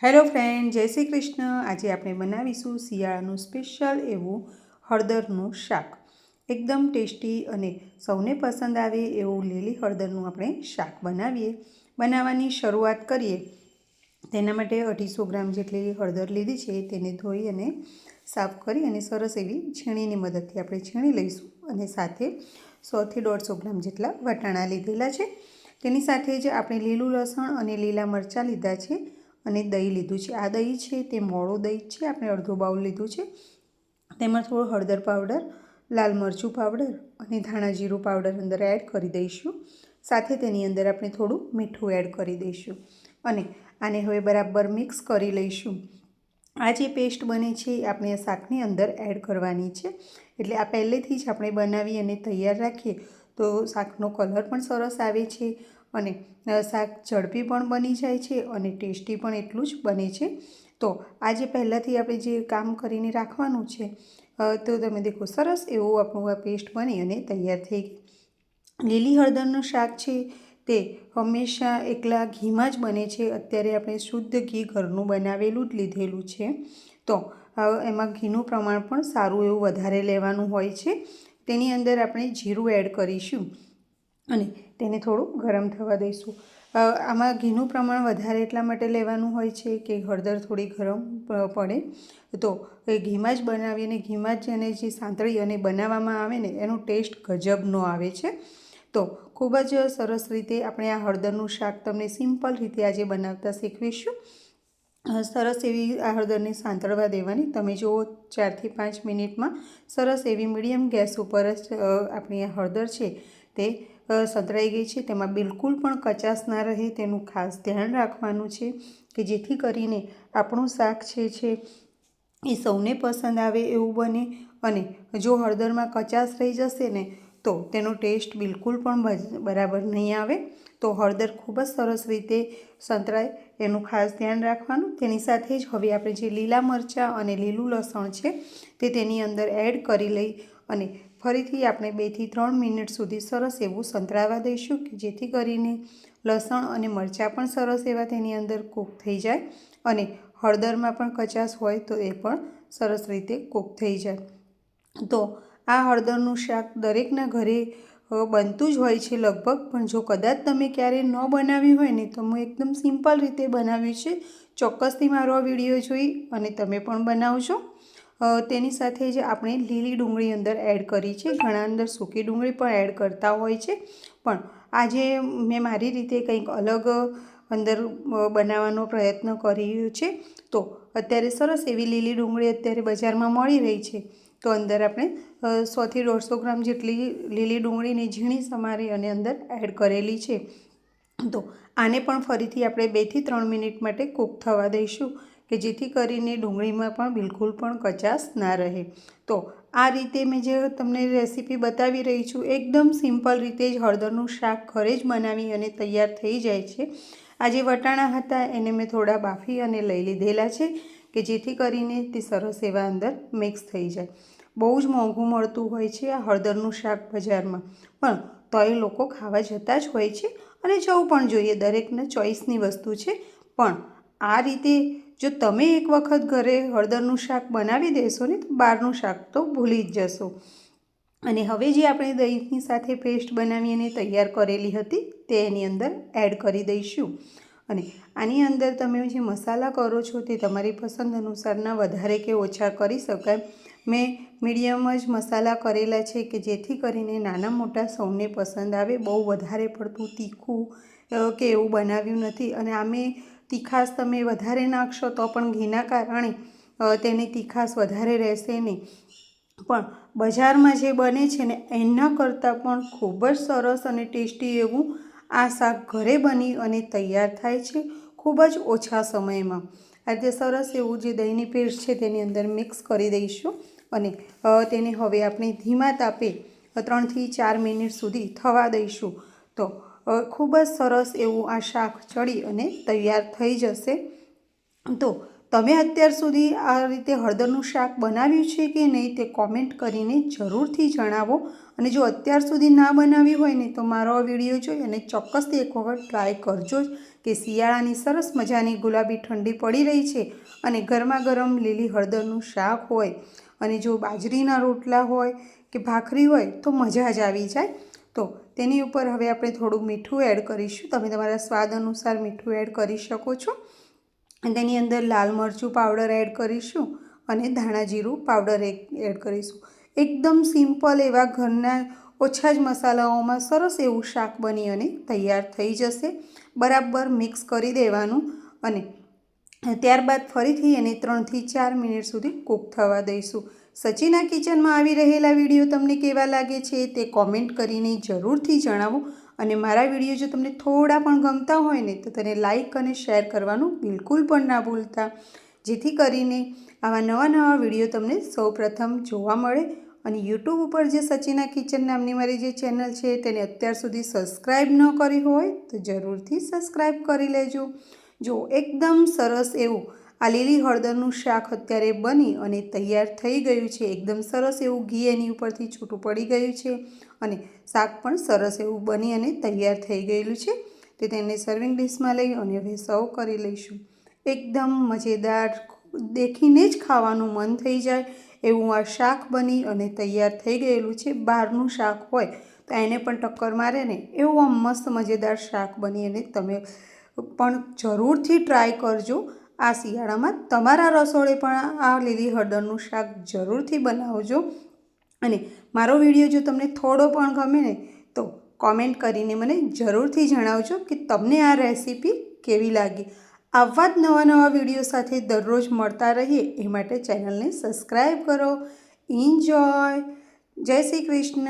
Hello friend, जय श्री कृष्ण। आज આપણે બનાવીશું શિયાળાનું સ્પેશિયલ એવું હળદરનું શાક। એકદમ ટેસ્ટી અને સૌને પસંદ આવે એવું લીલી હળદરનું આપણે શાક બનાવવાની શરૂઆત કરીએ। તેના માટે 250 ગ્રામ જેટલી હળદર લીધી છે, તેને ધોઈ અને સાફ કરી અને સરસ એવી છીણીની મદદથી આપણે છીણી લઈશું અને સાથે 100 થી 150 ગ્રામ જેટલા વટાણા લીધેલા છે। તેની સાથે જ આપણે લીલું લસણ અને લીલા મરચાં લીધા છે અને દહીં લીધું છે। આ દહીં છે તે મોળું દહીં છે, આપણે અડધો બાઉલ લીધું છે। તેમાં થોડું હળદર પાવડર, લાલ મરચું પાવડર અને ધાણા જીરું પાવડર અંદર એડ કરી દઈશું। સાથે તેની અંદર આપણે થોડું મીઠું એડ કરી દઈશું અને આને હવે બરાબર મિક્સ કરી લઈશું। આ જે પેસ્ટ બને છે એ આપણે આ શાકની અંદર એડ કરવાની છે, એટલે આ પહેલેથી જ આપણે બનાવી અને તૈયાર રાખીએ તો શાકનો કલર પણ સરસ આવે છે અને શાક ઝડપી પણ બની જાય છે અને ટેસ્ટી પણ એટલું જ બને છે। તો આજે પહેલાંથી આપણે જે કામ કરીને રાખવાનું છે તો તમે દેખો સરસ એવું આપણું આ પેસ્ટ બની અને તૈયાર થઈ ગઈ। લીલી હળદરનું શાક છે તે હંમેશા એકલા ઘીમાં જ બને છે। અત્યારે આપણે શુદ્ધ ઘી ઘરનું બનાવેલું જ લીધેલું છે, તો એમાં ઘીનું પ્રમાણ પણ સારું એવું વધારે લેવાનું હોય છે। તેની અંદર આપણે જીરું એડ કરીશું અને તેને થોડું ગરમ થવા દઈશું। આમાં ઘીનું પ્રમાણ વધારે એટલા માટે લેવાનું હોય છે કે હળદર થોડી ગરમ પડે તો એ ઘીમાં જ બનાવીને ઘીમાં જ એને જે સાંતળી અને બનાવવામાં આવે ને એનો ટેસ્ટ ગજબનો આવે છે। તો ખૂબ જ સરસ રીતે આપણે આ હળદરનું શાક તમને સિમ્પલ રીતે આજે બનાવતા શીખવીશું। સરસ એવી આ હળદરને સાંતળવા દેવાની। તમે જુઓ 4 થી 5 મિનિટમાં સરસ એવી મીડિયમ ગેસ ઉપર જ આપણી આ હળદર છે તે સંતળાઈ ગઈ છે। તેમાં બિલકુલ પણ કચાશ ના રહે તેનું ખાસ ધ્યાન રાખવાનું છે કે જેથી કરીને આપણું શાક છે એ સૌને પસંદ આવે એવું બને। અને જો હળદરમાં કચાશ રહી જશે ને તો તેનો ટેસ્ટ બિલકુલ પણ બરાબર નહીં આવે। તો હળદર ખૂબ જ સરસ રીતે સંતળાય એનું ખાસ ધ્યાન રાખવાનું। તેની સાથે જ હવે આપણે જે લીલા મરચાં અને લીલું લસણ છે તે તેની અંદર એડ કરી લઈ અને ફરીથી આપણે 2 થી 3 મિનિટ સુધી સરસ એવું સંતળાવા દઈશું કે જેથી કરીને લસણ અને મરચાં પણ સરસ એવા તેની અંદર કૂક થઈ જાય અને હળદરમાં પણ કચાશ હોય તો એ પણ સરસ રીતે કૂક થઈ જાય। તો આ હળદરનું શાક દરેકના ઘરે બનતું જ હોય છે લગભગ, પણ જો કદાચ તમે ક્યારેય ન બનાવ્યું હોય ને તો હું એકદમ સિમ્પલ રીતે બનાવ્યું છે। ચોક્કસથી મારો આ વિડીયો જોઈ અને તમે પણ બનાવજો। તેની સાથે જ આપણે લીલી ડુંગળી અંદર એડ કરી છે। ઘણા અંદર સૂકી ડુંગળી પણ એડ કરતા હોય છે, પણ આજે મેં મારી રીતે કંઈક અલગ અંદર બનાવવાનો પ્રયત્ન કર્યો છે। તો અત્યારે સરસ એવી લીલી ડુંગળી અત્યારે બજારમાં મળી રહી છે, તો અંદર આપણે 100 થી 150 ગ્રામ જેટલી લીલી ડુંગળીને ઝીણી સમારી અને અંદર એડ કરેલી છે। તો આને પણ ફરીથી આપણે 2 થી 3 મિનિટ માટે કૂક થવા દઈશું કે જેથી કરીને ડુંગળીમાં પણ બિલકુલ પણ કચાશ ના રહે। તો આ રીતે મેં જે તમને રેસીપી બતાવી રહી છું એકદમ સિમ્પલ રીતે જ હળદરનું શાક ઘરે જ બનાવી અને તૈયાર થઈ જાય છે। આ જે વટાણા હતા એને મેં થોડા બાફી અને લઈ લીધેલા છે કે જેથી કરીને તે સરસ એવા અંદર મિક્સ થઈ જાય। બહુ જ મોંઘું મળતું હોય છે આ હળદરનું શાક બજારમાં, પણ તો એ લોકો ખાવા જતા જ હોય છે અને જવું પણ જોઈએ, દરેકને ચોઈસની વસ્તુ છે। પણ આ રીતે જો તમે એક વખત ઘરે હળદરનું શાક બનાવી દેશો ને તો બહારનું શાક તો ભૂલી જ જશો। અને હવે જે આપણે દહીંની સાથે પેસ્ટ બનાવી અને તૈયાર કરેલી હતી તે એની અંદર એડ કરી દઈશું અને આની અંદર તમે જે મસાલા કરો છો તે તમારી પસંદ અનુસારના વધારે કે ઓછા કરી શકાય। મેં મીડિયમ જ મસાલા કરેલા છે કે જેથી કરીને નાના મોટા સૌને પસંદ આવે। બહુ વધારે પડતું તીખું કે એવું બનાવ્યું નથી અને આમે તીખાશ તમે વધારે નાખશો તો પણ ઘીના કારણે તેની તીખાશ વધારે રહેશે નહીં, પણ બજારમાં જે બને છે ને એના કરતાં પણ ખૂબ જ સરસ અને ટેસ્ટી એવું આ શાક ઘરે બની અને તૈયાર થાય છે ખૂબ જ ઓછા સમયમાં। આજે સરસ એવું જે દહીંની પેસ્ટ છે તેની અંદર મિક્સ કરી દઈશું અને તેને હવે આપણે ધીમા તાપે 3 થી 4 મિનિટ સુધી થવા દઈશું। તો ખૂબ જ સરસ એવું આ શાક ચડી અને તૈયાર થઈ જશે। તો તમે અત્યાર સુધી આ રીતે હળદરનું શાક બનાવ્યું છે કે નહીં તે કોમેન્ટ કરીને જરૂરથી જણાવો અને જો અત્યાર સુધી ના બનાવ્યું હોય ને તો મારો આ વિડીયો જોઈ અને ચોક્કસથી એક વખત ટ્રાય કરજો જ કે શિયાળાની સરસ મજાની ગુલાબી ઠંડી પડી રહી છે અને ગરમા ગરમ લીલી હળદરનું શાક હોય અને જો બાજરીના રોટલા હોય કે ભાખરી હોય તો મજા જ આવી જાય. તો તેની ઉપર હવે આપણે થોડું મીઠું એડ કરીશું. તમે તમારા સ્વાદ અનુસાર મીઠું એડ કરી શકો છો. અને તેની અંદર લાલ મરચું પાવડર એડ કરીશું અને ધાણા જીરું પાવડર એડ કરીશું. એકદમ સિમ્પલ એવા ઘરના ઓછા જ મસાલાઓમાં સરસ એવું શાક બની અને તૈયાર થઈ જશે. બરાબર મિક્સ કરી દેવાનું અને ત્યારબાદ ફરીથી એને 3 થી 4 મિનિટ સુધી કૂક થવા દઈશું. સચિના કિચનમાં આવી રહેલા વિડીયો તમને કેવા લાગે છે તે કોમેન્ટ કરીને જરૂરથી જણાવો. અને મારા વિડીયો જો તમને થોડા પણ ગમતા હોય ને તો તેને લાઈક અને શેર કરવાનું બિલકુલ પણ ના ભૂલતા, જેથી કરીને આવા નવા વિડીયો તમને સૌપ્રથમ જોવા મળે. અને યુટ્યુબ ઉપર જે સચિના કિચન નામની મારી જે ચેનલ છે તેને અત્યાર સુધી સબસ્ક્રાઈબ ન કરી હોય તો જરૂરથી સબસ્ક્રાઈબ કરી લેજો. જો એકદમ સરસ એવું આ લીલી હળદરનું શાક અત્યારે બની અને તૈયાર થઈ ગયું છે. એકદમ સરસ એવું ઘી એની ઉપરથી છૂટું પડી ગયું છે અને શાક પણ સરસ એવું બની અને તૈયાર થઈ ગયેલું છે. તે તેને સર્વિંગ ડિશમાં લઈ અને હવે સર્વ કરી લઈશું. એકદમ મજેદાર, દેખીને જ ખાવાનું મન થઈ જાય એવું આ શાક બની અને તૈયાર થઈ ગયેલું છે. બહારનું શાક હોય તો એને પણ ટક્કર મારે ને એવું આ મસ્ત મજેદાર શાક બની અને તમે પણ જરૂરથી ટ્રાય કરજો. આ શિયાળામાં તમારા રસોડે પણ આ લીલી હળદરનું શાક જરૂરથી બનાવજો. અને મારો વિડીયો જો તમને થોડો પણ ગમે ને તો કોમેન્ટ કરીને મને જરૂરથી જણાવજો કે તમને આ રેસીપી કેવી લાગી. આવા જ નવા વિડીયો સાથે દરરોજ મળતા રહીએ એ માટે ચેનલને સબસ્ક્રાઈબ કરો. એન્જોય. જય શ્રી કૃષ્ણ.